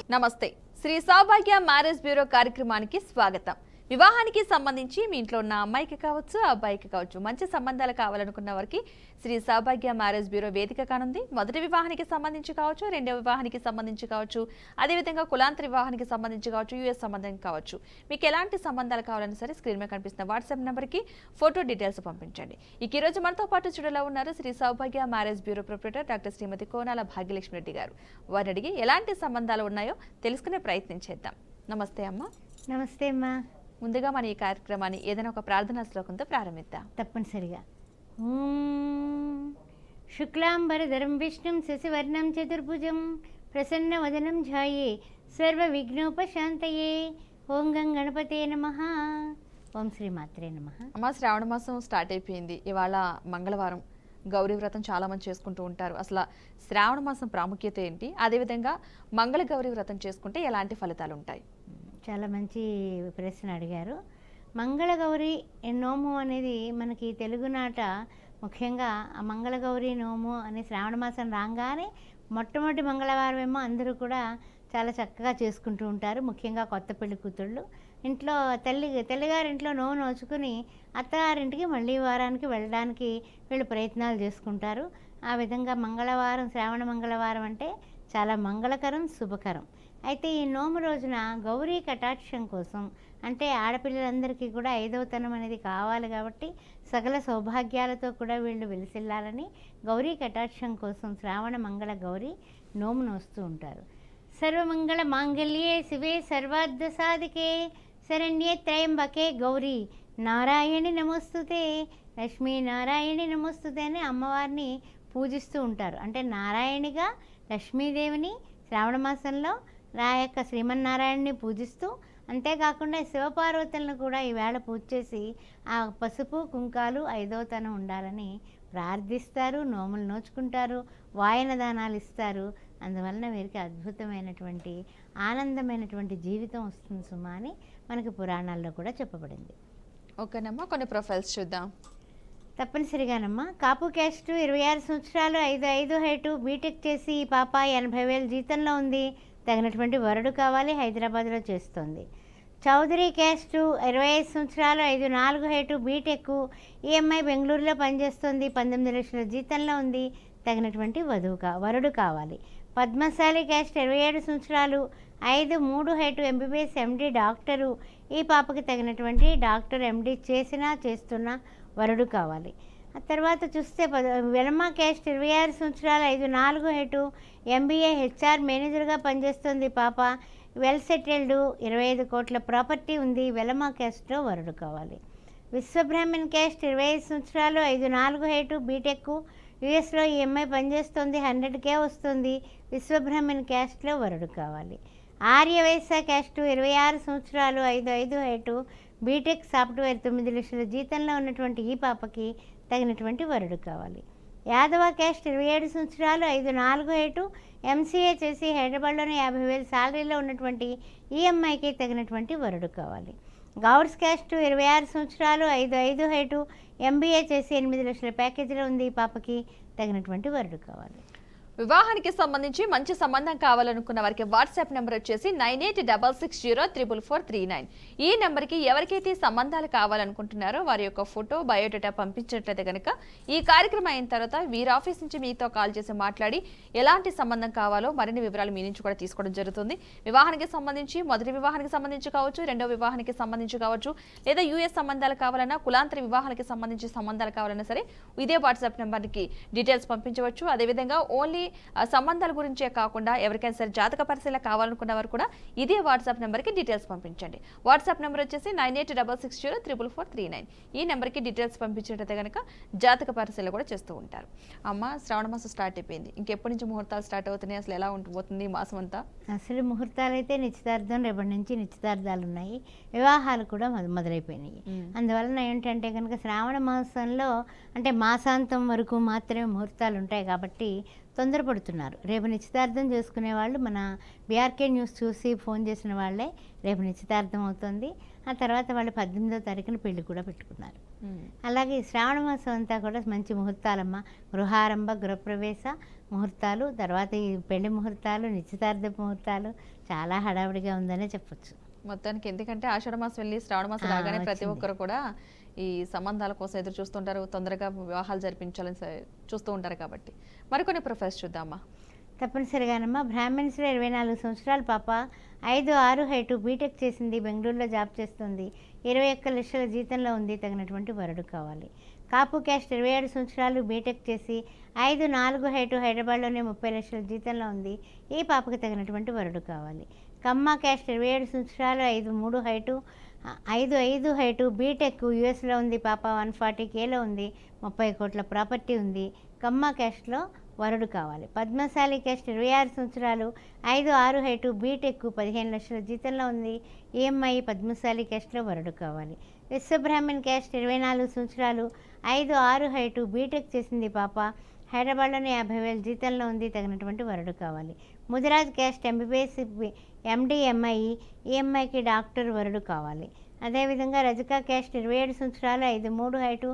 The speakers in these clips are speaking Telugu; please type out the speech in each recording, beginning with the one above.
నమస్తే. శ్రీ సౌభాగ్య మ్యారేజ్ బ్యూరో కార్యక్రమానికి స్వాగతం. వివాహానికి సంబంధించి మీ ఇంట్లో ఉన్న అమ్మాయికి కావచ్చు, అబ్బాయికి కావచ్చు, మంచి సంబంధాలు కావాలనుకున్న వారికి శ్రీ సౌభాగ్య మ్యారేజ్ బ్యూరో వేదిక కానుంది. మొదటి వివాహానికి సంబంధించి కావచ్చు, రెండవ వివాహానికి సంబంధించి కావచ్చు, అదేవిధంగా కులాంతర వివాహానికి సంబంధించి కావచ్చు, యూఎస్ సంబంధం కావచ్చు, మీకు ఎలాంటి సంబంధాలు కావాలన్నా సరే స్క్రీన్ మీద కనిపిస్తున్న వాట్సాప్ నెంబర్కి ఫోటో డీటెయిల్స్ పంపించండి. ఈ రోజు మనతో పాటు స్టూడియోలో ఉన్నారు శ్రీ సౌభాగ్య మ్యారేజ్ బ్యూరో ప్రొప్రైటర్ డాక్టర్ శ్రీమతి కోనాల భాగ్యలక్ష్మి రెడ్డి గారు. వారిని అడిగి ఎలాంటి సంబంధాలు ఉన్నాయో తెలుసుకునే ప్రయత్నం చేద్దాం. నమస్తే అమ్మ. నమస్తే అమ్మా. ముందుగా మన ఈ కార్యక్రమాన్ని ఏదైనా ఒక ప్రార్థనా శ్లోకంతో ప్రారంభిద్దాం. తప్పనిసరిగా. శుక్లాంబరధరం విష్ణుం శశివర్ణం చతుర్భుజం ప్రసన్నవదనం ఝాయే సర్వ విఘ్నోపశాంతయే. ఓం గం గణపతే నమః. ఓం శ్రీమాత్రే నమః. అమ్మ, శ్రావణ మాసం స్టార్ట్ అయిపోయింది. ఇవాళ మంగళవారం. గౌరీ వ్రతం చాలా మంది చేసుకుంటూ ఉంటారు. అసలు శ్రావణ మాసం ప్రాముఖ్యత ఏంటి? అదేవిధంగా మంగళ గౌరీ వ్రతం చేసుకుంటే ఎలాంటి ఫలితాలు ఉంటాయి? చాలా మంచి ప్రశ్న అడిగారు. మంగళగౌరి నోము అనేది మనకి తెలుగునాట ముఖ్యంగా ఆ మంగళగౌరి నోము అనే శ్రావణ మాసం రాగానే మొట్టమొదటి మంగళవారం ఏమో అందరూ కూడా చాలా చక్కగా చేసుకుంటూ ఉంటారు. ముఖ్యంగా కొత్త పెళ్లి కూతుళ్ళు ఇంట్లో తల్లిగారింట్లో నోము నోచుకుని అత్తగారింటికి మళ్ళీ వారానికి వెళ్ళడానికి వీళ్ళు ప్రయత్నాలు చేసుకుంటారు. ఆ విధంగా మంగళవారం, శ్రావణ మంగళవారం అంటే చాలా మంగళకరం, శుభకరం. అయితే ఈ నోము రోజున గౌరీ కటాక్షం కోసం, అంటే ఆడపిల్లలందరికీ కూడా ఐదవతనం అనేది కావాలి కాబట్టి సకల సౌభాగ్యాలతో కూడా వీళ్ళు వెలిసిల్లాలని గౌరీ కటాక్షం కోసం శ్రావణ మంగళ గౌరీ నోము నోస్తూ ఉంటారు. సర్వమంగళ మాంగళ్యే శివే సర్వార్థ సాధికే శరణ్యే త్రయంబకే గౌరీ నారాయణి నమోస్తుతే. లక్ష్మీ నారాయణి నమోస్తుతే అని అమ్మవారిని పూజిస్తూ ఉంటారు. అంటే నారాయణిగా లక్ష్మీదేవిని శ్రావణ మాసంలో యొక్క శ్రీమన్నారాయణని పూజిస్తూ, అంతేకాకుండా శివపార్వతులను కూడా ఈవేళ పూజ చేసి ఆ పసుపు కుంకాలు ఐదవతనం ఉండాలని ప్రార్థిస్తారు, నోములు నోచుకుంటారు, వాయన దానాలు ఇస్తారు. అందువలన వీరికి అద్భుతమైనటువంటి ఆనందమైనటువంటి జీవితం వస్తుంది సుమా అని మనకి పురాణాల్లో కూడా చెప్పబడింది. ఓకేనమ్మా, కొన్ని ప్రొఫైల్స్ చూద్దాం. తప్పనిసరిగానమ్మా. కాపు క్యాస్ట్ 26 సంవత్సరాలు, 5'5" హైటు, బీటెక్ చేసి ఈ పాప 80,000 జీతంలో ఉంది. తగినటువంటి వరుడు కావాలి, హైదరాబాద్లో చేస్తోంది. చౌదరి క్యాస్టు 25 సంవత్సరాలు, 5'4" హైటు, బీటెక్, ఈఎంఐ బెంగళూరులో పనిచేస్తుంది. 19 లక్షల జీతంలో ఉంది. తగినటువంటి వరుడు కావాలి. పద్మశాలి క్యాస్ట్ 27 సంవత్సరాలు, 5'3" హైటు, ఎంబీబీఎస్, ఎండి, డాక్టరు. ఈ పాపకి తగినటువంటి డాక్టర్, ఎండి చేస్తున్న వరుడు కావాలి. ఆ తర్వాత చూస్తే వెలమ క్యాస్ట్ 26 సంవత్సరాలు, 5'4" హైటు, ఎంబీఏ, హెచ్ఆర్ మేనేజర్గా పనిచేస్తుంది పాప. వెల్ సెటిల్డ్, 25 కోట్ల ప్రాపర్టీ ఉంది. వెలమ క్యాస్ట్లో వరుడు కావాలి. విశ్వబ్రాహ్మణ్ క్యాస్ట్ 25 సంవత్సరాలు, 5'4" హైటు, బీటెక్, యుఎస్లో ఈఎంఐ పనిచేస్తుంది. 100K వస్తుంది. విశ్వబ్రాహ్మణ్ క్యాస్ట్లో వరుడు కావాలి. ఆర్యవైశ్య క్యాస్టు 26 సంవత్సరాలు, 5'5" హైటు, బీటెక్, సాఫ్ట్వేర్, 9 లక్షల జీతంలో ఉన్నటువంటి ఈ పాపకి తగినటువంటి వరుడు కావాలి. యాదవ క్యాస్ట్ 27 సంవత్సరాలు, 5'4" హైటు, ఎంసీఏ చేసి హైదరాబాద్లోనే 50,000 శాలరీలో ఉన్నటువంటి ఈఎంఐకి తగినటువంటి వరుడు కావాలి. గౌడ్స్ క్యాస్ట్ 26 సంవత్సరాలు, 5'5" హైటు, ఎంబీఏ చేసి 8 లక్షల ప్యాకేజీలో ఉంది. ఈ పాపకి తగినటువంటి వరుడు కావాలి. వివాహానికి సంబంధించి మంచి సంబంధం కావాలనుకున్న వారికి వాట్సాప్ నెంబర్ వచ్చేసి 9866044439. ఈ నెంబర్కి ఎవరికైతే సంబంధాలు కావాలనుకుంటున్నారో వారి యొక్క ఫోటో, బయోడేటా పంపించినట్లయితే కనుక ఈ కార్యక్రమం అయిన తర్వాత వీరి ఆఫీస్ నుంచి మీతో కాల్ చేసి మాట్లాడి ఎలాంటి సంబంధం కావాలో మరిన్ని వివరాలు మీ నుంచి కూడా తీసుకోవడం జరుగుతుంది. వివాహానికి సంబంధించి మొదటి వివాహానికి సంబంధించి కావచ్చు, రెండో వివాహానికి సంబంధించి కావచ్చు, లేదా యూఎస్ సంబంధాలు కావాలన్నా, కులాంతర వివాహానికి సంబంధించి సంబంధాలు కావాలన్నా సరే ఇదే వాట్సాప్ నెంబర్కి డీటెయిల్స్ పంపించవచ్చు. అదేవిధంగా ఓన్లీ సంబంధాల గురించే కాకుండా ఎవరికైనా సరే జాతక పరిశీలన కావాలనుకున్న వారు కూడా ఇదే వాట్సాప్ నెంబర్కి డీటెయిల్స్ పంపించండి. వాట్సాప్ నెంబర్ వచ్చేసి 9866044439. ఈ నెంబర్కి డీటెయిల్స్ పంపించినట్లయితే కనుక జాతక పరిశీలన కూడా చేస్తూ ఉంటారు. అమ్మ, శ్రావణ మాసం స్టార్ట్ అయిపోయింది. ఇంకెప్పటి నుంచి ముహూర్తాలు స్టార్ట్ అవుతున్నాయి? అసలు ఎలా ఉండిపోతుంది మాసం అంతా? అసలు ముహూర్తాలు అయితే నిశ్చితార్థం, రేపటి నుంచి నిశ్చితార్థాలు ఉన్నాయి. వివాహాలు కూడా మొదలైపోయినాయి. అందువలన ఏంటంటే కనుక శ్రావణ మాసంలో అంటే మాసాంతం వరకు మాత్రమే ముహూర్తాలు ఉంటాయి కాబట్టి తొందరపడుతున్నారు. రేపు నిశ్చితార్థం చేసుకునే వాళ్ళు మన బీఆర్కే న్యూస్ చూసి ఫోన్ చేసిన వాళ్ళే రేపు నిశ్చితార్థం అవుతుంది. ఆ తర్వాత వాళ్ళు 18వ తారీఖున పెళ్లి కూడా పెట్టుకున్నారు. అలాగే ఈ శ్రావణ మాసం అంతా కూడా మంచి ముహూర్తాలమ్మ. గృహారంభ, గృహప్రవేశ ముహూర్తాలు, తర్వాత ఈ పెళ్లి ముహూర్తాలు, నిశ్చితార్థ ముహూర్తాలు చాలా హడావిడిగా ఉందనే చెప్పొచ్చు. మొత్తానికి ఎందుకంటే ఆషాఢ మాసం వెళ్ళి శ్రావణ మాసం రాగానే ప్రతి వచ్చింది. ఒక్కరు కూడా ఈ సంబంధాల కోసం ఎదురు చూస్తుంటారు, తొందరగా వివాహాలు జరిపించాలని చూస్తూ ఉంటారు కాబట్టి. మరికొన్ని ప్రొఫైల్స్ చూద్దామా. తప్పనిసరిగానమ్మా. బ్రాహ్మిన్స్లో 24 సంవత్సరాల పాప, 5'6" హైటు, బీటెక్ చేసింది, బెంగళూరులో జాబ్ చేస్తుంది, 21 లక్షల జీతంలో ఉంది, తగినటువంటి వరుడు కావాలి. కాపు క్యాస్ట్ 27 సంవత్సరాలు, బీటెక్ చేసి 5'4" హైటు, హైదరాబాద్లోనే 30 లక్షల జీతంలో ఉంది, ఈ పాపకు తగినటువంటి వరుడు కావాలి. కమ్మ క్యాస్ట్ 27 సంవత్సరాలు, 5'3" హైటు, 5'5" హైటు, బీటెక్, యూఎస్లో ఉంది, పాప 140Kలో ఉంది, 30 కోట్ల ప్రాపర్టీ ఉంది, కమ్మ క్యాస్ట్లో వరుడు కావాలి. పద్మశాలి క్యాస్ట్ 26 సంవత్సరాలు, 5'6" హైటు, బీటెక్, 15 లక్షల జీతంలో ఉంది, ఈఎంఐ, పద్మశాలి క్యాస్ట్లో వరుడు కావాలి. విశ్వబ్రాహ్మణ్ క్యాస్ట్ 24 సంవత్సరాలు, 5'6" హైటు, బీటెక్ చేసింది, పాప హైదరాబాద్లోనే 50,000 జీతంలో ఉంది, తగినటువంటి వరుడు కావాలి. ముదిరాజ్ క్యాస్ట్ ఎంబీబీఎస్, ఎండి, ఎంఐ, ఈఎంఐకి డాక్టర్, వరుడు కావాలి. అదేవిధంగా రజకా క్యాస్ట్ 27 సంవత్సరాలు, 5'3" height,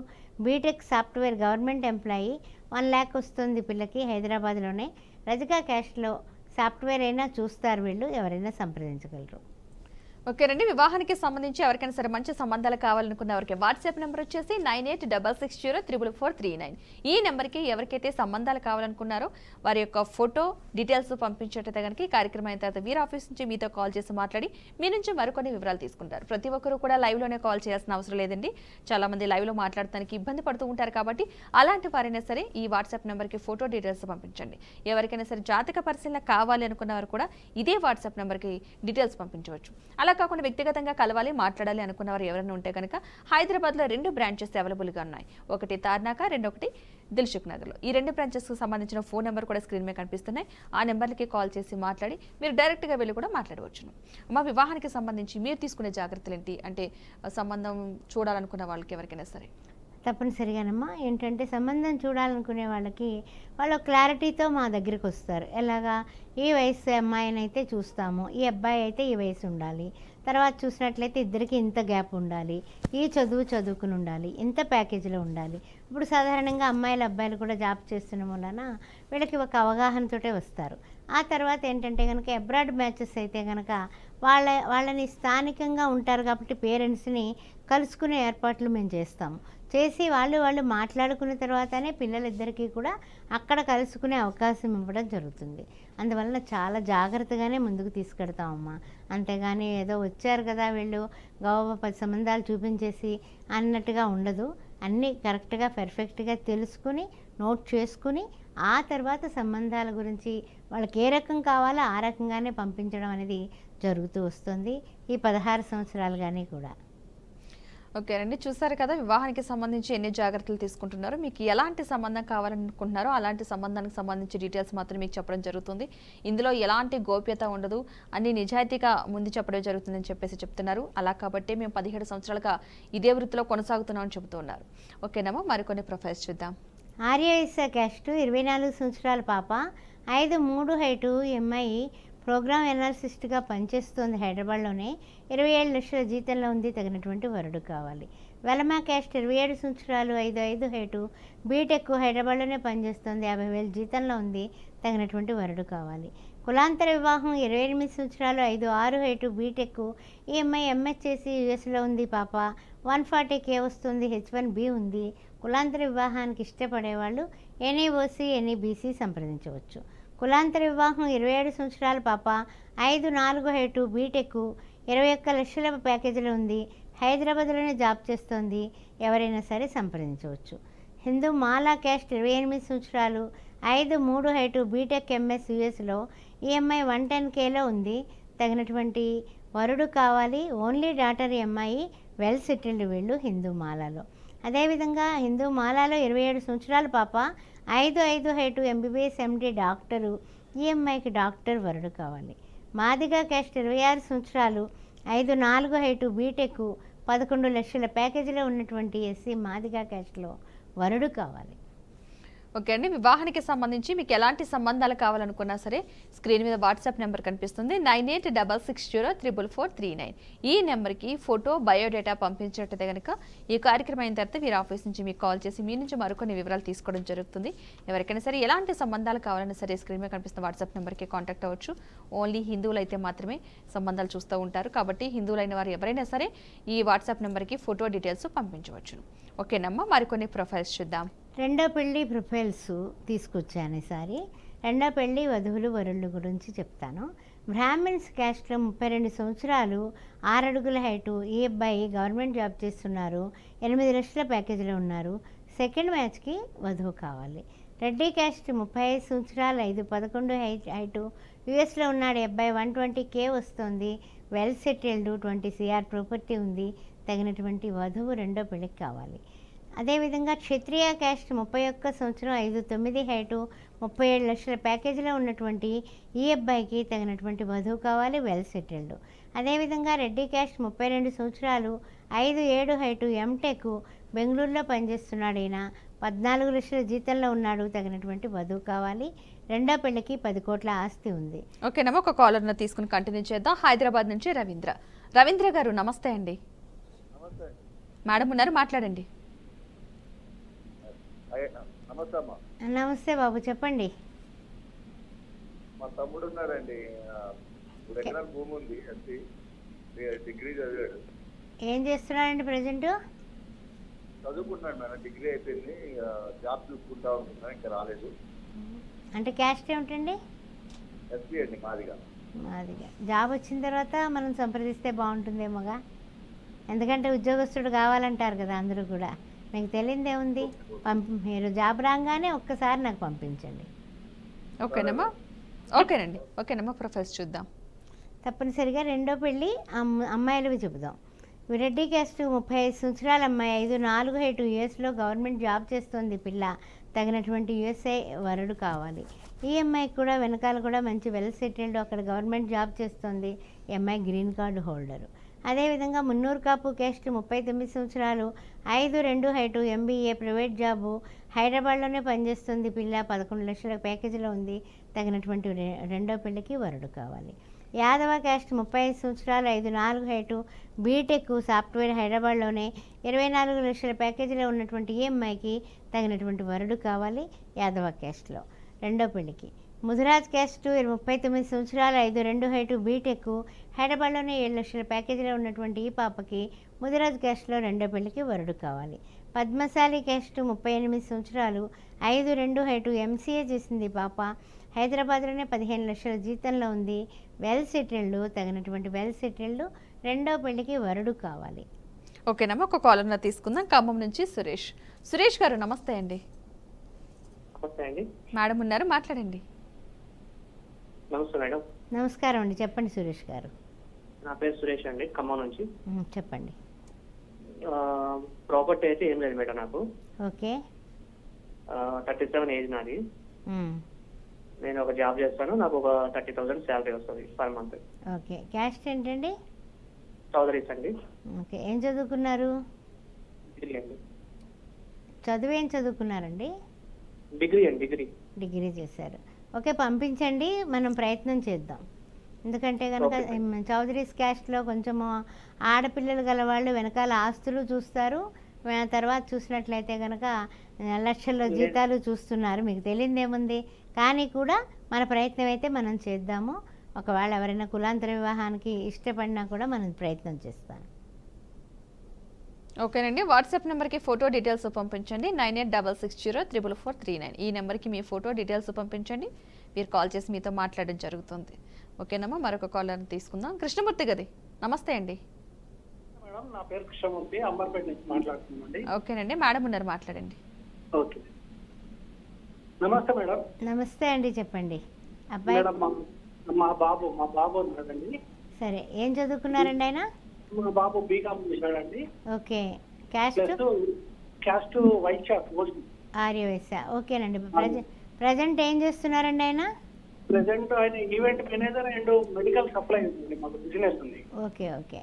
BTech, software, government employee, 1 lakh వస్తుంది పిల్లకి, హైదరాబాద్లోనే. రజకా క్యాస్ట్లో సాఫ్ట్వేర్ అయినా చూస్తారు వీళ్ళు, ఎవరైనా సంప్రదించగలరు. ఓకేనండి. వివాహానికి సంబంధించి ఎవరికైనా సరే మంచి సంబంధాలు కావాలనుకున్న వారికి వాట్సాప్ నెంబర్ వచ్చేసి 9866044339. ఈ నెంబర్కి ఎవరికైతే సంబంధాలు కావాలనుకున్నారో వారి యొక్క ఫోటో డీటెయిల్స్ పంపించేటైతే కనుక ఈ కార్యక్రమం అయిన తర్వాత వీరి ఆఫీస్ నుంచి మీతో కాల్ చేసి మాట్లాడి మీ నుంచి మరికొన్ని వివరాలు తీసుకుంటారు. ప్రతి ఒక్కరూ కూడా లైవ్లోనే కాల్ చేయాల్సిన అవసరం లేదండి. చాలా మంది లైవ్లో మాట్లాడటానికి ఇబ్బంది పడుతూ ఉంటారు కాబట్టి అలాంటి వారైనా సరే ఈ వాట్సాప్ నెంబర్కి ఫోటో డీటెయిల్స్ పంపించండి. ఎవరికైనా సరే జాతక పరిశీలన కావాలి అనుకున్న వారు కూడా ఇదే వాట్సాప్ నెంబర్కి డీటెయిల్స్ పంపించవచ్చు. అలా కాకుండా వ్యక్తిగతంగా కలవాలి, మాట్లాడాలి అనుకున్న వారు ఎవరైనా ఉంటే కనుక హైదరాబాద్లో 2 బ్రాంచెస్ అవైలబుల్గా ఉన్నాయి. ఒకటి తార్నాక, రెండొకటి దిల్సుఖ్ నగర్లో. ఈ 2 బ్రాంచెస్కి సంబంధించిన ఫోన్ నెంబర్ కూడా స్క్రీన్ మీద కనిపిస్తున్నాయి. ఆ నెంబర్లకి కాల్ చేసి మాట్లాడి మీరు డైరెక్ట్గా వెళ్ళి కూడా మాట్లాడవచ్చును. మా వివాహానికి సంబంధించి మీరు తీసుకునే జాగ్రత్తలు ఏంటి అంటే సంబంధం చూడాలనుకున్న వాళ్ళకి ఎవరికైనా సరే తప్పనిసరిగానమ్మా. ఏంటంటే సంబంధం చూడాలనుకునే వాళ్ళకి వాళ్ళు క్లారిటీతో మా దగ్గరికి వస్తారు. ఎలాగా, ఈ వయసు అమ్మాయిని అయితే చూస్తాము, ఈ అబ్బాయి అయితే ఈ వయసు ఉండాలి, తర్వాత చూసినట్లయితే ఇద్దరికి ఇంత గ్యాప్ ఉండాలి, ఈ చదువుకుని ఉండాలి, ఇంత ప్యాకేజీలో ఉండాలి. ఇప్పుడు సాధారణంగా అమ్మాయిలు అబ్బాయిలు కూడా జాబ్ చేస్తున్న వలన వీళ్ళకి ఒక అవగాహనతోటే వస్తారు. ఆ తర్వాత ఏంటంటే కనుక అబ్రాడ్ మ్యాచెస్ అయితే కనుక వాళ్ళని స్థానికంగా ఉంటారు కాబట్టి పేరెంట్స్ని కలుసుకునే ఏర్పాట్లు మేము చేస్తాము. చేసి వాళ్ళు మాట్లాడుకున్న తర్వాతనే పిల్లలిద్దరికీ కూడా అక్కడ కలుసుకునే అవకాశం ఇవ్వడం జరుగుతుంది. అందువలన చాలా జాగ్రత్తగానే ముందుకు తీసుకెడతామమ్మా. అంతేగాని ఏదో వచ్చారు కదా వీళ్ళు గౌరవ 10 సంబంధాలు చూపించేసి అన్నట్టుగా ఉండదు. అన్నీ కరెక్ట్గా పర్ఫెక్ట్గా తెలుసుకుని నోట్ చేసుకుని ఆ తర్వాత సంబంధాల గురించి వాళ్ళకి ఏ రకం కావాలో ఆ రకంగానే పంపించడం అనేది జరుగుతూ వస్తుంది ఈ 16 సంవత్సరాలుగానే కూడా. ఓకేనండి. చూసారు కదా వివాహానికి సంబంధించి ఎన్ని జాగ్రత్తలు తీసుకుంటున్నారో. మీకు ఎలాంటి సంబంధం కావాలనుకుంటున్నారో అలాంటి సంబంధానికి సంబంధించి డీటెయిల్స్ మాత్రం మీకు చెప్పడం జరుగుతుంది. ఇందులో ఎలాంటి గోప్యత ఉండదు, అన్ని నిజాయితీగా ముందు చెప్పడం జరుగుతుందని చెప్పేసి చెప్తున్నారు. అలా కాబట్టి మేము 17 సంవత్సరాలుగా ఇదే వృత్తిలో కొనసాగుతున్నామని చెబుతూ ఉన్నారు. ఓకేనమ్మా, మరికొన్ని ప్రొఫైల్స్ చూద్దాం. ఆర్యవైశ్య క్యాస్ట్ 24 సంవత్సరాల పాప, 5'3" హైటు, ఎంఐ, ప్రోగ్రామ్ ఎనాలిసిస్ట్గా పనిచేస్తోంది, హైదరాబాద్లోనే 27 లక్షల జీతంలో ఉంది, తగినటువంటి వరుడు కావాలి. వెలమా క్యాస్ట్ 27 సంవత్సరాలు, 5'5" హైటు, బీటెక్, హైదరాబాద్లోనే పనిచేస్తోంది, 50,000 జీతంలో ఉంది, తగినటువంటి వరుడు కావాలి. కులాంతర వివాహం 28 సంవత్సరాలు, 5'6" హైటు, బీటెక్, ఈఎంఐ, ఎంఎస్ చేసి యూఎస్లో ఉంది, పాప 140K వస్తుంది, H1B ఉంది. కులాంతర వివాహానికి ఇష్టపడేవాళ్ళు ఎన్ఈఓసి, ఎన్ఈబీసీ సంప్రదించవచ్చు. కులాంతర వివాహం 27 సంవత్సరాల పాప, 5'4" హైటు, బీటెక్, 21 లక్షల ప్యాకేజీలో ఉంది, హైదరాబాద్లోనే జాబ్ చేస్తోంది, ఎవరైనా సరే సంప్రదించవచ్చు. హిందూ మాలా క్యాస్ట్ 28 సంవత్సరాలు, 5'3" హైటు, బీటెక్, ఎంఎస్ యూఎస్లో, ఈఎంఐ 110Kలో ఉంది, తగినటువంటి వరుడు కావాలి. Only daughter MI, well settled వీళ్ళు హిందూ మాలాలో. అదేవిధంగా హిందూ మాలాలో 27 సంవత్సరాల పాప, 5'5" హైటు, ఎంబీబీఎస్, ఎండి, డాక్టరు, ఈఎంఐకి డాక్టర్, వరుడు కావాలి. మాదిగా క్యాస్ట్ 26 సంవత్సరాలు, 5'4" హైటు, బీటెక్, 11 లక్షల ప్యాకేజీలో ఉన్నటువంటి ఎస్సీ మాదిగా క్యాస్ట్లో వరుడు కావాలి. ఓకే అండి, వివాహానికి సంబంధించి మీకు ఎలాంటి సంబంధాలు కావాలనుకున్నా సరే స్క్రీన్ మీద వాట్సాప్ నెంబర్ కనిపిస్తుంది 9866034439. ఈ నెంబర్కి ఫోటో బయోడేటా పంపించినట్టయితే కనుక ఈ కార్యక్రమం అయిన తర్వాత వీరి ఆఫీస్ నుంచి మీకు కాల్ చేసి మీ నుంచి మరికొన్ని వివరాలు తీసుకోవడం జరుగుతుంది. ఎవరికైనా సరే ఎలాంటి సంబంధాలు కావాలన్నా సరే స్క్రీన్ మీద కనిపిస్తున్న వాట్సాప్ నెంబర్కి కాంటాక్ట్ అవ్వచ్చు. ఓన్లీ హిందువులు అయితే మాత్రమే సంబంధాలు చూస్తూ ఉంటారు కాబట్టి హిందువులైన వారు ఎవరైనా సరే ఈ వాట్సాప్ నెంబర్కి ఫోటో డీటెయిల్స్ పంపించవచ్చు. ఓకేనమ్మా, మరికొన్ని ప్రొఫైల్స్ చూద్దాం. రెండో పెళ్లి ప్రొఫైల్స్ తీసుకొచ్చాను ఈసారి. రెండో పెళ్లి వధువులు వరుళ్ళు గురించి చెప్తాను. బ్రాహ్మిన్స్ క్యాస్ట్లో 32 సంవత్సరాలు, 6 అడుగుల హైటు. ఈ అబ్బాయి గవర్నమెంట్ జాబ్ చేస్తున్నారు, 8 లక్షల ప్యాకేజీలో ఉన్నారు. సెకండ్ మ్యాచ్కి వధువు కావాలి. రెడ్డి క్యాస్ట్ 35 సంవత్సరాలు, 5'11" హైటు. యూఎస్లో ఉన్నాడు. ఈ అబ్బాయి 120K వస్తుంది. వెల్ సెటిల్డ్, 20 CR ప్రాపర్టీ ఉంది. తగినటువంటి వధువు రెండో పెళ్ళికి కావాలి. అదేవిధంగా క్షత్రియ క్యాస్ట్ 31 సంవత్సరం, 5'9" హైటు, 37 లక్షల ప్యాకేజీలో ఉన్నటువంటి ఈ అబ్బాయికి తగినటువంటి వధువు కావాలి, వెల్ సెటిల్డ్. అదేవిధంగా రెడ్డి క్యాస్ట్ 32 సంవత్సరాలు, 5'7" హైటు, ఎంటెక్, బెంగళూరులో పనిచేస్తున్నాడు. ఈయన 14 లక్షల జీతంలో ఉన్నాడు. తగినటువంటి వధువు కావాలి. రెండో పెళ్లికి 10 కోట్ల ఆస్తి ఉంది. ఓకేనమ్మా, ఒక కాలర్ను తీసుకుని కంటిన్యూ చేద్దాం. హైదరాబాద్ నుంచి రవీంద్ర గారు నమస్తే అండి. మేడం ఉన్నారు, మాట్లాడండి. నమస్తే బాబు, చెప్పండి. మా తమ్ముడు ఉన్నాడండి, ఎకరాల భూమి ఉంది, డిగ్రీ చదివాడు. ఏం చేస్తున్నాడండి ప్రజెంట్? చదువుకుంటున్నాడు మేడం, డిగ్రీ అయిపోయింది, జాబ్ చూసుకుంటా ఉంటున్నా, ఇంకా రాలేదు. అంటే క్యాస్ట్ ఏమిటండి? ఎస్పీ అండి, మాదిగా. జాబ్ వచ్చిన తర్వాత మనం సంప్రదిస్తే బాగుంటుందేమోగా, ఎందుకంటే ఉద్యోగస్తుడు కావాలంటారు కదా అందరూ కూడా. మీకు తెలియదే ఉంది, మీరు జాబ్ రాగానే ఒక్కసారి నాకు పంపించండి. ఓకేనమ్మా ప్రొఫైల్స్ చూద్దాం. తప్పనిసరిగా రెండో పెళ్ళి అమ్మాయిలవి చెబుదాం. రెడ్డి క్యాస్ట్ 35 సంవత్సరాల అమ్మాయి, 5'4" హైటు, యూఎస్లో గవర్నమెంట్ జాబ్ చేస్తుంది పిల్ల. తగినటువంటి యూఎస్ఐ వరుడు కావాలి. ఈ అమ్మాయికి కూడా వెనకాల కూడా మంచి వెల్ సెటిల్డ్, అక్కడ గవర్నమెంట్ జాబ్ చేస్తుంది. ఈ అమ్మాయి గ్రీన్ కార్డు హోల్డరు. అదేవిధంగా మున్నూరు కాపు క్యాస్ట్ 39 సంవత్సరాలు, 5'2" హైటు, MBA, ప్రైవేట్ జాబు, హైదరాబాద్లోనే పనిచేస్తుంది పిల్ల. 11 లక్షల ప్యాకేజీలో ఉంది. తగినటువంటి రెండో పెళ్ళికి వరుడు కావాలి. యాదవ క్యాస్ట్ 35 సంవత్సరాలు, 5'4" హైటు, బీటెక్, సాఫ్ట్వేర్, హైదరాబాద్లోనే 24 లక్షల ప్యాకేజీలో ఉన్నటువంటి ఈ అమ్మాయికి తగినటువంటి వరుడు కావాలి. యాదవ క్యాస్ట్లో రెండో పెళ్ళికి. ముదిరాజ్ క్యాస్ట్ 39 సంవత్సరాలు, 5'2" హైటు, బీటెక్, హైదరాబాద్లోనే 7 లక్షల ప్యాకేజీలో ఉన్నటువంటి ఈ పాపకి ముదిరాజ్ క్యాస్ట్లో రెండో పెళ్ళికి వరుడు కావాలి. పద్మశాలి క్యాస్ట్ 38 సంవత్సరాలు, 5'2" హైటు, MCA చేసింది పాప. హైదరాబాద్లోనే 15 లక్షల జీతంలో ఉంది. వెల్ సెటిల్డ్, తగినటువంటి వెల్ సెటిల్డ్, రెండో పెళ్ళికి వరుడు కావాలి. ఓకేనమ్మా, ఒక కాలర్ను తీసుకుందాం. ఖమ్మం నుంచి సురేష్ గారు నమస్తే అండి. మేడం ఉన్నారు, మాట్లాడండి. నమస్తే మేడం. నమస్కారం అండి, చెప్పండి సురేష్ గారు. నా పేరు సురేష్ అండి, ఖమ్మం నుంచి. చెప్పండి. ప్రాపర్టీ అయితే ఏం లేదు మేడం నాకు. ఓకే. 37 ఏజ్ నాది. నేను ఒక జాబ్ చేస్తాను, నాకు ఒక 30,000 శాలరీ వస్తుంది పర్ మంత్. ఓకే. క్యాస్ట్ ఏంటండి? చౌదరీస్ అండి. ఓకే. ఏం చదువుకున్నారు? డిగ్రీ అండి. చదువు ఏం చదువుకున్నారండి? డిగ్రీ చేశారు. ఓకే, పంపించండి, మనం ప్రయత్నం చేద్దాం. ఎందుకంటే కనుక చౌదరీస్ క్యాస్ట్లో కొంచెము ఆడపిల్లలు గల వాళ్ళు వెనకాల ఆస్తులు చూస్తారు, తర్వాత చూసినట్లయితే కనుక లక్షల్లో జీతాలు చూస్తున్నారు. మీకు తెలియదేముంది, కానీ కూడా మన ప్రయత్నం అయితే మనం చేద్దాము. ఒకవేళ ఎవరైనా కులాంతర వివాహానికి ఇష్టపడినా కూడా మనం ప్రయత్నం చేస్తాం. ఓకేనండి, వాట్సాప్ నెంబర్కి ఫోటో డీటెయిల్స్ పంపించండి 9866034439. ఈ నెంబర్కి మీ ఫోటో డీటెయిల్స్ పంపించండి, మీరు కాల్ చేసి మీతో మాట్లాడడం జరుగుతుంది. ఓకేనమ్మా, మరొక కాలర్ని తీసుకుందాం. కృష్ణమూర్తి గది నమస్తే అండి. మేడం, నా పేరు కృష్ణమూర్తి, అంబర్పేట నుంచి మాట్లాడుతున్నామండి. ఓకేనండి, మేడం ఉన్నారు, మాట్లాడండి. ఓకే. నమస్తే మేడం. నమస్తే అండి, చెప్పండి. అబ్బాయి మేడం, మా బాబు ఉన్నాడండి. సరే, ఏం చదువుకున్నారండి ఆయన? మా బాబు బీకామ్ చేశాడండి. ఓకే. క్యాస్ట్ వైశ్య ఆర్యవైశ్య. ఓకేనండి. ప్రజెంట్ ఏం చేస్తున్నారండి ఆయన? ప్రెసెంట్ ఆయన event manager and medical supply ఉంది, మాకు బిజినెస్ ఉంది. ఓకే.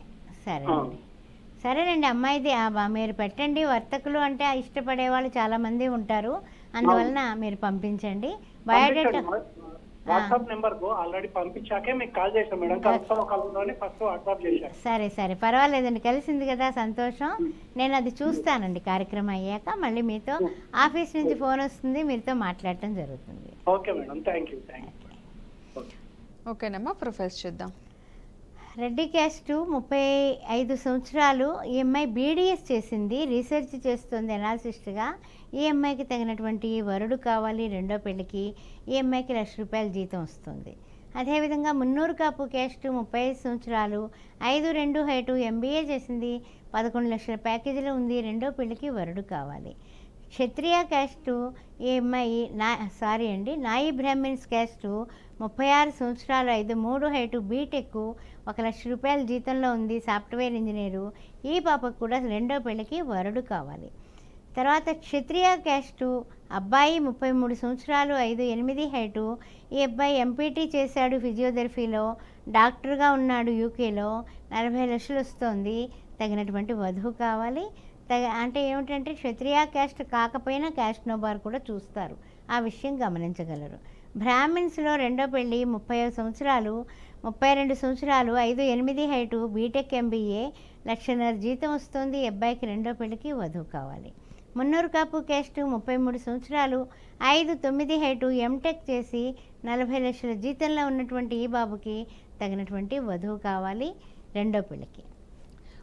సరేనండి, అమ్మాయిది మీరు పెట్టండి. వర్తకులు అంటే ఇష్టపడే వాళ్ళు చాలామంది ఉంటారు. అందువలన మీరు పంపించండి. బయోడేటా వాట్సాప్ నెంబర్ కు ఆల్రెడీ పంపించాకే మీకు కాల్ చేశాం మేడం. కలుస్తామో కలుగుతామని ఫస్ట్ వాట్సాప్ చేశాను. సరే పర్వాలేదండి, కలిసింది కదా సంతోషం. నేను అది చూస్తానండి, కార్యక్రమం అయ్యాక మళ్ళీ మీతో ఆఫీస్ నుంచి ఫోన్ వస్తుంది, మీతో మాట్లాడటం జరుగుతుంది. Okay madam, thank you. ఓకేనమ్మా, ప్రొఫైల్స్ చూద్దాం. రెడ్డి క్యాస్ట్ 35 సంవత్సరాలు. ఈ అమ్మాయి బీడీఎస్ చేసింది, రీసెర్చ్ చేస్తుంది ఎనాలిసిస్ట్గా. ఈ అమ్మాయికి తగినటువంటి వరుడు కావాలి రెండో పెళ్ళికి. ఈ అమ్మాయికి ₹1,00,000 జీతం వస్తుంది. అదేవిధంగా మున్నూరు కాపు క్యాస్ట్ 35 సంవత్సరాలు, 5'2" హైటు, MBA చేసింది, 11 లక్షల ప్యాకేజీలో ఉంది, రెండో పెళ్ళికి వరుడు కావాలి. క్షత్రియ క్యాస్టు ఈ అమ్మాయి నాయి బ్రాహ్మిన్స్ క్యాస్టు 36 సంవత్సరాలు, 5'3" హైటు, బీటెక్, ₹1,00,000 జీతంలో ఉంది, సాఫ్ట్వేర్ ఇంజనీరు. ఈ పాపకు కూడా రెండో పెళ్ళికి వరుడు కావాలి. తర్వాత క్షత్రియ క్యాస్టు అబ్బాయి 33 సంవత్సరాలు, 5'8" హైటు. ఈ అబ్బాయి ఎంపీటీ చేశాడు ఫిజియోథెరపీలో, డాక్టర్గా ఉన్నాడు యూకేలో, 40 లక్షలు వస్తుంది, తగినటువంటి వధువు కావాలి. అంటే ఏమిటంటే క్షత్రియ క్యాస్ట్ కాకపోయినా క్యాస్ట్ నోబార్ కూడా చూస్తారు, ఆ విషయం గమనించగలరు. బ్రాహ్మిన్స్లో రెండో పెళ్ళి 35 సంవత్సరాలు, 32 సంవత్సరాలు, 5'8" హైటు, బీటెక్ MBA, ₹1,50,000 జీతం వస్తుంది. అబ్బాయికి రెండో పెళ్ళికి వధువు కావాలి. మున్నూరు కాపు క్యాస్ట్ 33 సంవత్సరాలు, 5'9" హైటు, ఎంటెక్ చేసి 40 లక్షల జీతంలో ఉన్నటువంటి ఈ బాబుకి తగినటువంటి వధువు కావాలి రెండో పెళ్ళికి.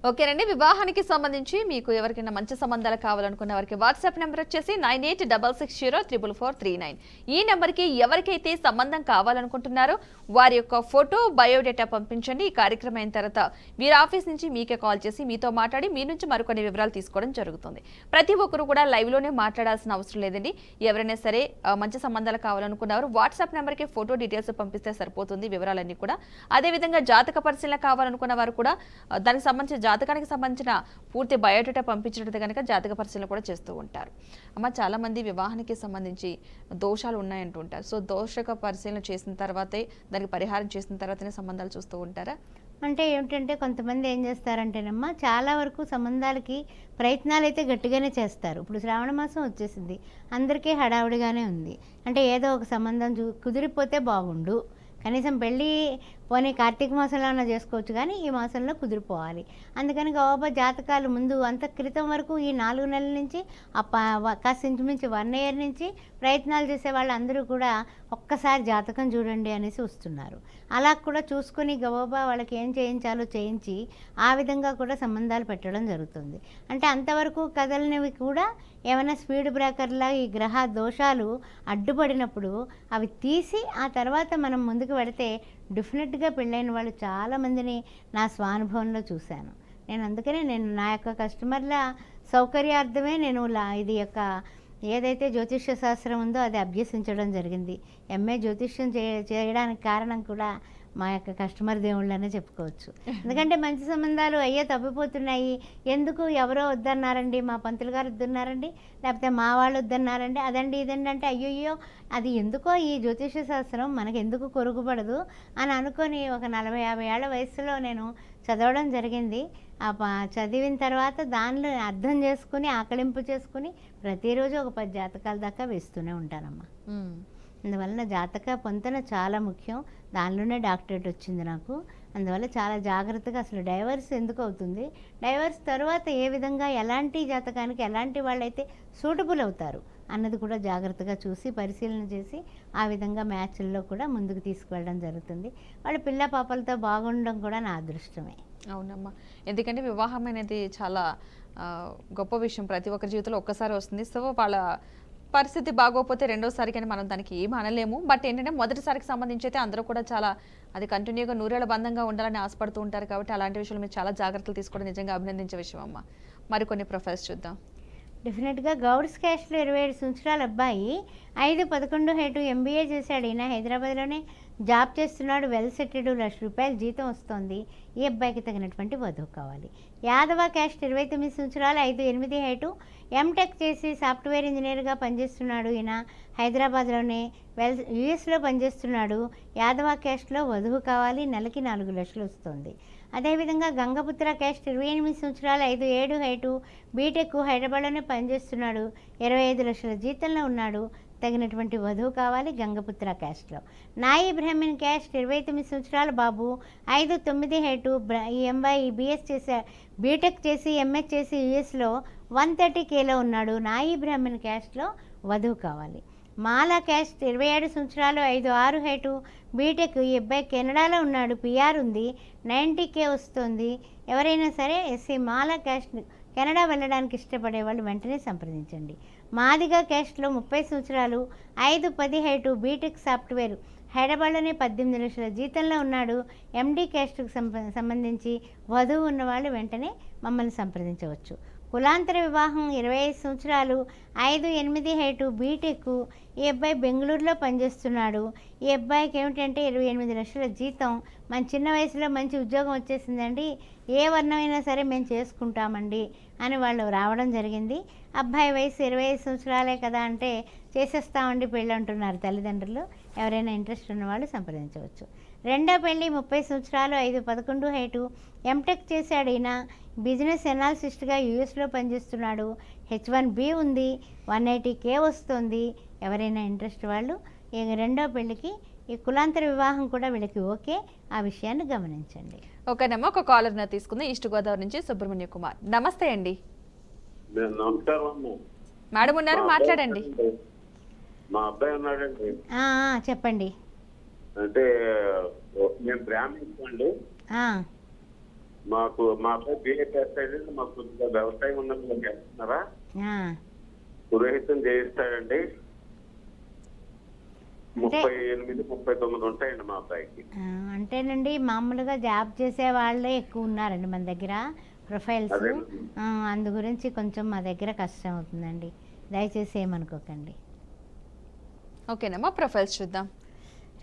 ఓకేనండి, వివాహానికి సంబంధించి మీకు ఎవరికైనా మంచి సంబంధాలు కావాలనుకున్న వారికి వాట్సాప్ నెంబర్ వచ్చేసి 9866044439. ఈ నెంబర్కి ఎవరికైతే సంబంధం కావాలనుకుంటున్నారో వారి యొక్క ఫోటో, బయోడేటా పంపించండి. ఈ కార్యక్రమం అయిన తర్వాత వీరి ఆఫీస్ నుంచి మీకే కాల్ చేసి మీతో మాట్లాడి మీ నుంచి మరికొన్ని వివరాలు తీసుకోవడం జరుగుతుంది. ప్రతి ఒక్కరు కూడా లైవ్లోనే మాట్లాడాల్సిన అవసరం లేదండి. ఎవరైనా సరే మంచి సంబంధాలు కావాలనుకున్నవారు వాట్సాప్ నెంబర్కి ఫోటో డీటెయిల్స్ పంపిస్తే సరిపోతుంది, వివరాలన్నీ కూడా. అదేవిధంగా జాతక పరిశీలన కావాలనుకున్న వారు కూడా దానికి సంబంధించిన జాతకానికి సంబంధించిన పూర్తి బయోడేటా పంపించినట్టు కనుక జాతక పరిశీలన కూడా చేస్తూ ఉంటారు. అమ్మ, చాలా మంది వివాహానికి సంబంధించి దోషాలు ఉన్నాయంటుంటారు. సో దోషక పరిశీలన చేసిన తర్వాతే, దానికి పరిహారం చేసిన తర్వాతనే సంబంధాలు చూస్తూ ఉంటారా? అంటే ఏమిటంటే కొంతమంది ఏం చేస్తారంటేనమ్మా, చాలా వరకు సంబంధాలకి ప్రయత్నాలు అయితే గట్టిగానే చేస్తారు. ఇప్పుడు శ్రావణ మాసం వచ్చేసింది, అందరికీ హడావుడిగానే ఉంది. అంటే ఏదో ఒక సంబంధం కుదిరిపోతే బాగుండు, కనీసం పెళ్ళి పోనీ కార్తీక మాసంలో చేసుకోవచ్చు, కానీ ఈ మాసంలో కుదిరిపోవాలి. అందుకని గోబా జాతకాలు ముందు అంత క్రితం వరకు ఈ 4 నెలల నుంచి కాస్త ఇంచుమించు 1 ఇయర్ నుంచి ప్రయత్నాలు చేసే వాళ్ళందరూ కూడా ఒక్కసారి జాతకం చూడండి అనేసి వస్తున్నారు. అలా కూడా చూసుకొని గబోబా వాళ్ళకి ఏం చేయించాలో చేయించి ఆ విధంగా కూడా సంబంధాలు పెట్టడం జరుగుతుంది. అంటే అంతవరకు కదలనివి కూడా ఏమైనా స్పీడ్ బ్రేకర్లా ఈ గ్రహ దోషాలు అడ్డుపడినప్పుడు అవి తీసి ఆ తర్వాత మనం ముందుకు వెళితే డెఫినెట్గా పెళ్ళైన వాళ్ళు చాలామందిని నా స్వానుభవంలో చూశాను. అందుకనే నేను నా యొక్క కస్టమర్ల సౌకర్యార్థమే నేను ఇది యొక్క ఏదైతే జ్యోతిష్య శాస్త్రం ఉందో అది అభ్యసించడం జరిగింది. MA జ్యోతిష్యం చేయడానికి కారణం కూడా మా యొక్క కస్టమర్ దేవుళ్ళనే చెప్పుకోవచ్చు. ఎందుకంటే మంచి సంబంధాలు తప్పిపోతున్నాయి. ఎందుకు ఎవరో వద్దన్నారండి, మా పంతులు గారు వద్దన్నారండి, లేకపోతే మా వాళ్ళు వద్దన్నారండి, అదండి ఇదండి అంటే అయ్యయ్యో అది ఎందుకో ఈ జ్యోతిష శాస్త్రం మనకు ఎందుకు కొరుగుపడదు అని అనుకొని ఒక 40-50 ఏళ్ల వయసులో నేను చదవడం జరిగింది. చదివిన తర్వాత దానిలో అర్థం చేసుకుని ఆకలింపు చేసుకుని ప్రతిరోజు ఒక 10 జాతకాల దాకా వేస్తూనే ఉంటానమ్మా. అందువలన జాతక పొంతన చాలా ముఖ్యం. దానిలోనే డాక్టరేట్ వచ్చింది నాకు. అందువల్ల చాలా జాగ్రత్తగా అసలు డైవర్స్ ఎందుకు అవుతుంది, డైవర్స్ తర్వాత ఏ విధంగా ఎలాంటి జాతకానికి ఎలాంటి వాళ్ళైతే సూటబుల్ అవుతారు అన్నది కూడా జాగ్రత్తగా చూసి పరిశీలన చేసి ఆ విధంగా మ్యాచ్ల్లో కూడా ముందుకు తీసుకువెళ్ళడం జరుగుతుంది. వాళ్ళ పిల్ల పాపలతో బాగుండడం కూడా నా అదృష్టమే. అవునమ్మా, ఎందుకంటే వివాహం అనేది చాలా గొప్ప విషయం. ప్రతి ఒక్కరి జీవితంలో ఒక్కసారి వస్తుంది. సో వాళ్ళ పరిస్థితి బాగోకపోతే రెండోసారి కానీ మనం దానికి ఏం అనలేము. బట్ ఏంటంటే మొదటిసారికి సంబంధించి అయితే అందరూ కూడా చాలా అది కంటిన్యూగా 100 ఏళ్ల బంధంగా ఉండాలని ఆశపడుతూ ఉంటారు. కాబట్టి అలాంటి విషయాలు మీరు చాలా జాగ్రత్తలు తీసుకోవడం నిజంగా అభినందించే విషయం అమ్మ. మరికొన్ని ప్రొఫైల్స్ చూద్దాం. డెఫినెట్గా గౌడ్స్ క్యాస్ట్లో 27 సంవత్సరాల అబ్బాయి, 5'11" హైటు, MBA చేశాడు. ఈయన హైదరాబాద్లోనే జాబ్ చేస్తున్నాడు, వెల్ సెటిల్డ్, ₹1,00,000 జీతం వస్తుంది. ఈ అబ్బాయికి తగినటువంటి వధువు కావాలి. యాదవ క్యాస్ట్ 29 సంవత్సరాలు, 5'8" హైటు, ఎంటెక్ చేసి సాఫ్ట్వేర్ ఇంజనీర్గా పనిచేస్తున్నాడు. ఈయన హైదరాబాద్లోనే USలో పనిచేస్తున్నాడు. యాదవ క్యాస్ట్లో వధువు కావాలి, నెలకి 4 లక్షలు వస్తుంది. అదేవిధంగా గంగపుత్ర క్యాస్ట్ 28 సంవత్సరాలు 5'7" హైటు, బీటెక్ హైదరాబాద్లోనే పనిచేస్తున్నాడు, 25 లక్షల జీతంలో ఉన్నాడు, తగినటువంటి వధువు కావాలి గంగపుత్ర క్యాస్ట్లో. నాయి బ్రాహ్మణ్ క్యాస్ట్ 29 సంవత్సరాల బాబు, 5'9" హైటు, ఈ అమ్మాయి బీఎస్ చేసే బీటెక్ చేసి ఎంఎస్ చేసి యూఎస్లో 130Kలో ఉన్నాడు, నాయి బ్రాహ్మణ్ క్యాస్ట్లో వధువు కావాలి. మాలా క్యాస్ట్ 27 సంవత్సరాలు 5'6" హైటు, బీటెక్, ఈ అబ్బాయి కెనడాలో ఉన్నాడు, పిఆర్ ఉంది, 90K వస్తుంది. ఎవరైనా సరే ఎస్సీ మాలా క్యాస్ట్ కెనడా వెళ్ళడానికి ఇష్టపడే వాళ్ళు వెంటనే సంప్రదించండి. మాదిగా క్యాస్ట్లో 30 సంవత్సరాలు 5'10" హైటు, బీటెక్ సాఫ్ట్వేర్, హైదరాబాద్లోనే 18 లక్షల జీతంలో ఉన్నాడు, ఎండి క్యాస్ట్కు సంబంధించి వధువు ఉన్నవాళ్ళు వెంటనే మమ్మల్ని సంప్రదించవచ్చు. కులాంతర వివాహం 25 సంవత్సరాలు 5'8" హైటు, బీటెక్, ఈ అబ్బాయి బెంగళూరులో పనిచేస్తున్నాడు, ఈ అబ్బాయికి ఏమిటంటే 28 లక్షల జీతం, మన చిన్న వయసులో మంచి ఉద్యోగం వచ్చేసిందండి, ఏ వర్ణమైనా సరే మేము చేసుకుంటామండి అని వాళ్ళు రావడం జరిగింది. అబ్బాయి వయసు 25 సంవత్సరాలే కదా అంటే చేసేస్తామండి పెళ్ళి అంటున్నారు తల్లిదండ్రులు. ఎవరైనా ఇంట్రెస్ట్ ఉన్నవాళ్ళు సంప్రదించవచ్చు. రెండో పెళ్ళి 30 సంవత్సరాలు 5'11" హైటు, ఎంటెక్ చేశాడు ఈయన, బిజినెస్ ఎనాలిసిస్ట్గా యూఎస్లో పనిచేస్తున్నాడు, H1B ఉంది, 180K వస్తుంది. ఎవరైనా ఇంట్రెస్ట్ వాళ్ళు ఈ రెండో పెళ్ళికి ఈ కులాంతర వివాహం కూడా వీళ్ళకి ఓకే, ఆ విషయాన్ని గమనించండి. ఓకేనమ్మా, ఒక కాలర్ తీసుకుంది ఈస్ట్ గోదావరి నుంచి సుబ్రహ్మణ్య కుమార్. నమస్తే అండి. నమస్కారం. మేడం ఉన్నారు, మాట్లాడండి. మా అబ్బాయి ఉన్నాడండి. చెప్పండి. అంటే మేము బ్రాహ్మణ్స్ అండి. మాకు మా అబ్బాయి బిఏ చేస్తాడు. మాకు కొద్దిగా వ్యవసాయం ఉన్నది చేస్తున్నారా? పురోహితం చేయిస్తాడండి. 38-39 ఉంటాయండి మా అబ్బాయికి. అంటేనండి మామూలుగా జాబ్ చేసే వాళ్ళే ఎక్కువ ఉన్నారండి మన దగ్గర ప్రొఫైల్స్. అందు గురించి కొంచెం మా దగ్గర కష్టం అవుతుందండి, దయచేసి ఏమనుకోకండి. ఓకేనమ్మా, ప్రొఫైల్స్ చూద్దాం.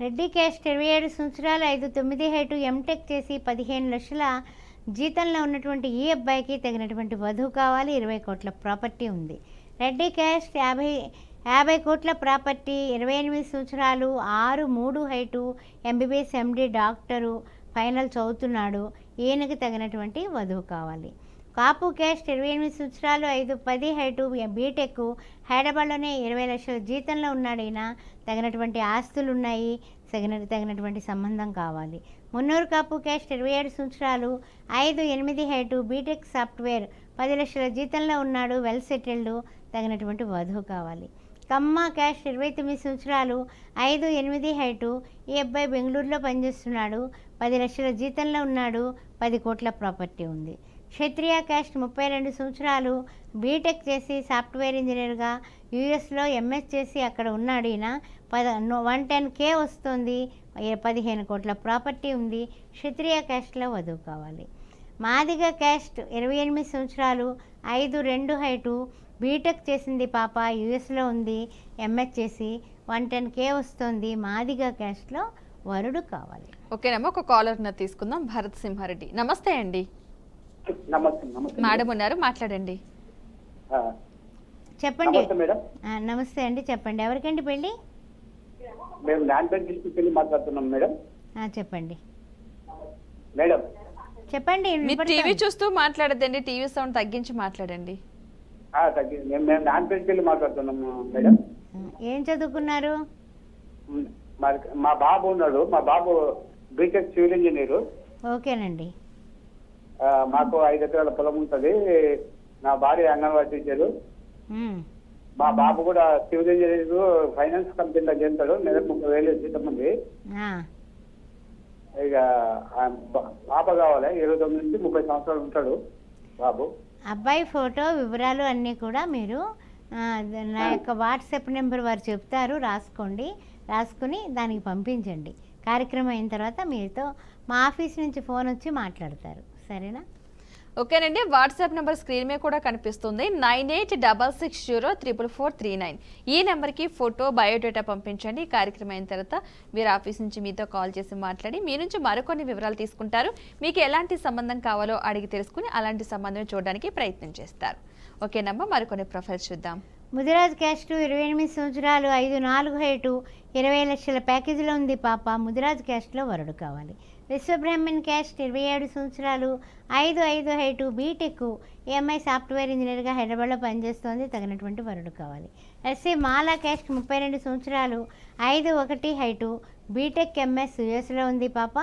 రెడ్డి క్యాస్ట్ 27 సంవత్సరాలు 5'9" హైటు, ఎంటెక్ చేసి 15 లక్షల జీతంలో ఉన్నటువంటి ఈ అబ్బాయికి తగినటువంటి వధువు కావాలి, 20 కోట్ల ప్రాపర్టీ ఉంది. రెడ్డి క్యాస్ట్ 50 కోట్ల ప్రాపర్టీ, 28 సంవత్సరాలు 6'3" height, MBBS MD doctor, final చదువుతున్నాడు, ఈయనకి తగినటువంటి వధువు కావాలి. కాపు క్యాస్ట్ 28 సంవత్సరాలు 5'10" హైటు, బీటెక్, హైదరాబాద్లోనే 20 లక్షల జీతంలో ఉన్నాడు ఈయన, తగినటువంటి ఆస్తులు ఉన్నాయి, తగినటువంటి సంబంధం కావాలి. మున్నూరు కాపు క్యాస్ట్ 27 సంవత్సరాలు 5'8" హైటు, బీటెక్ సాఫ్ట్వేర్, 10 లక్షల జీతంలో ఉన్నాడు, వెల్ సెటిల్డ్, తగినటువంటి వధువు కావాలి. కమ్మ క్యాస్ట్ 29 సంవత్సరాలు 5'8" హైటు, ఈ అబ్బాయి బెంగళూరులో పనిచేస్తున్నాడు, 10 లక్షల జీతంలో ఉన్నాడు, 10 కోట్ల ప్రాపర్టీ ఉంది. క్షత్రియ క్యాస్ట్ 32 సంవత్సరాలు బీటెక్ చేసి సాఫ్ట్వేర్ ఇంజనీర్గా యూఎస్లో ఎంఎస్ చేసి అక్కడ ఉన్నాడు ఈయన, 110K వస్తుంది, 15 కోట్ల ప్రాపర్టీ ఉంది. క్షత్రియ క్యాస్ట్లో వధువు కావాలి. మాదిగ క్యాస్ట్ 28 సంవత్సరాలు 5'2" హైటు, బీటెక్ చేసింది పాప, యూఎస్లో ఉంది, ఎంఎస్ చేసి 110K వస్తుంది. మాదిగ క్యాస్ట్లో వరుడు కావాలి. ఓకేనమ్మా, ఒక కాలర్ తీసుకుందాం. భరత్ సింహారెడ్డి. నమస్తే అండి. నమస్తే మేడం ఉన్నారు, మాట్లాడండి. చెప్పండి. మేడం. నమస్తే అండి, చెప్పండి. ఎవరికండి పెళ్ళి? మేము ల్యాండ్ బ్యాంక్ పెళ్లి మాట్లాడుతున్నాం మేడం. చెప్పండి మేడం. చెప్పండి. మీరు టీవీ చూస్తూ మాట్లాడదండి, టీవీ సౌండ్ తగ్గించి మాట్లాడండి. మేము ల్యాండ్ బ్యాంక్ పెళ్లి మాట్లాడుతున్నాము మేడం. ఏం చదువుకున్నారు? మా బాబు ఉన్నాడు, మా బాబు బీటెక్ సివిల్ ఇంజనీరు. ఓకేనండి. మాకు 5 ఎకరాల పొలం ఉంటుంది. నా భార్య అంగన్వాడీ టీచరు. మా బాబు కూడా సివిల్ ఇంజనీర్, ఫైనాన్స్ కంపెనీలో చేస్తాడు, నెలకు 30,000 జీతం ఉంది. ఇక పాప కావాలి, 29 నుంచి 30 సంవత్సరాలు ఉంటాడు బాబు. అబ్బాయి ఫోటో వివరాలు అన్నీ కూడా మీరు నా యొక్క వాట్సాప్ నెంబర్ వారు చెప్తారు, రాసుకుని దానికి పంపించండి. కార్యక్రమం అయిన తర్వాత మీతో మా ఆఫీస్ నుంచి ఫోన్ వచ్చి మాట్లాడతారు, సరేనా? ఓకేనండి, వాట్సాప్ నెంబర్ స్క్రీన్ మీద కూడా కనిపిస్తుంది, 9866044439. ఈ నెంబర్కి ఫోటో, బయోడేటా పంపించండి. ఈ కార్యక్రమం అయిన తర్వాత మీరు ఆఫీస్ నుంచి మీతో కాల్ చేసి మాట్లాడి మీ నుంచి మరికొన్ని వివరాలు తీసుకుంటారు. మీకు ఎలాంటి సంబంధం కావాలో అడిగి తెలుసుకుని అలాంటి సంబంధం చూడడానికి ప్రయత్నం చేస్తారు. ఓకేనమ్మా, మరికొన్ని ప్రొఫైల్స్ చూద్దాం. ముదిరాజ్ క్యాస్ట్ 28 సంవత్సరాలు 5'4" హైటు, 20 లక్షల ప్యాకేజీలో ఉంది పాప, ముదిరాజ్ క్యాస్ట్లో వరుడు కావాలి. విశ్వబ్రహ్మణ్ క్యాస్ట్ 27 సంవత్సరాలు 5'5" హైటు బీటెక్ ఈఎంఐ సాఫ్ట్వేర్ ఇంజనీర్గా హైదరాబాద్లో పనిచేస్తోంది, తగినటువంటి వరుడు కావాలి. ఎస్సీ మాలా క్యాస్ట్ 32 సంవత్సరాలు 5'1" హైటు బీటెక్ ఎంఎస్ యుఎస్లో ఉంది పాప,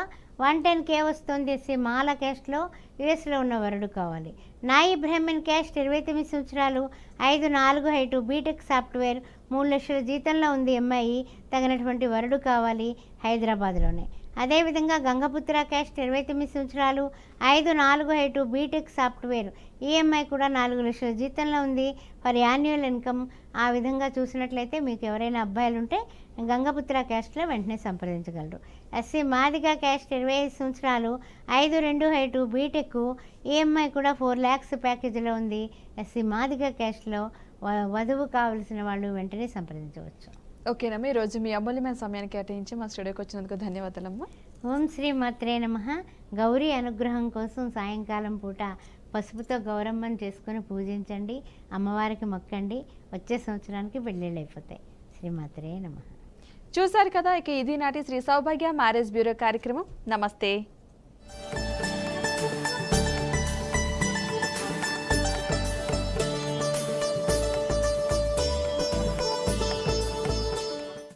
110K వస్తుంది. ఎస్సీ మాలా క్యాస్ట్లో యుఎస్లో ఉన్న వరుడు కావాలి. నాయి బ్రాహ్మణ్ క్యాస్ట్ 29 సంవత్సరాలు 5'4" హైటు బీటెక్ సాఫ్ట్వేర్ 3 లక్షల జీతంలో ఉంది అమ్మాయి, తగినటువంటి వరుడు కావాలి, హైదరాబాద్లోనే. అదేవిధంగా గంగపుత్ర క్యాస్ట్ 29 సంవత్సరాలు 5'4" హైటు బీటెక్ సాఫ్ట్వేర్ ఈఎంఐ కూడా 4 లక్షల జీతంలో ఉంది, ఫర్ యాన్యువల్ ఇన్కమ్. ఆ విధంగా చూసినట్లయితే మీకు ఎవరైనా అబ్బాయిలు ఉంటే గంగపుత్ర క్యాస్ట్లో వెంటనే సంప్రదించగలరు. ఎస్సీ మాదిగ క్యాస్ట్ 25 సంవత్సరాలు 5'2" హైటు బీటెక్ ఈఎంఐ కూడా 4 lakhs ప్యాకేజీలో ఉంది. ఎస్సీ మాదిగ క్యాస్ట్లో వధువు కావలసిన వాళ్ళు వెంటనే సంప్రదించవచ్చు. ఓకేనమ్మా, ఈరోజు మీ అమూల్యమైన సమయాన్ని కేటాయించి మా స్టూడియోకి వచ్చినందుకు ధన్యవాదాలమ్మా. ఓం శ్రీ మాత్రే నమః. గౌరీ అనుగ్రహం కోసం సాయంకాలం పూట పసుపుతో గౌరమ్మని చేసుకొని పూజించండి, అమ్మవారికి మొక్కండి, వచ్చే సంవత్సరానికి పెళ్ళిళ్ళు అయిపోతాయి. శ్రీమాత్రే నమః. చూశారు కదా, ఇక ఇది నాటి శ్రీ సౌభాగ్య మ్యారేజ్ బ్యూరో కార్యక్రమం. నమస్తే.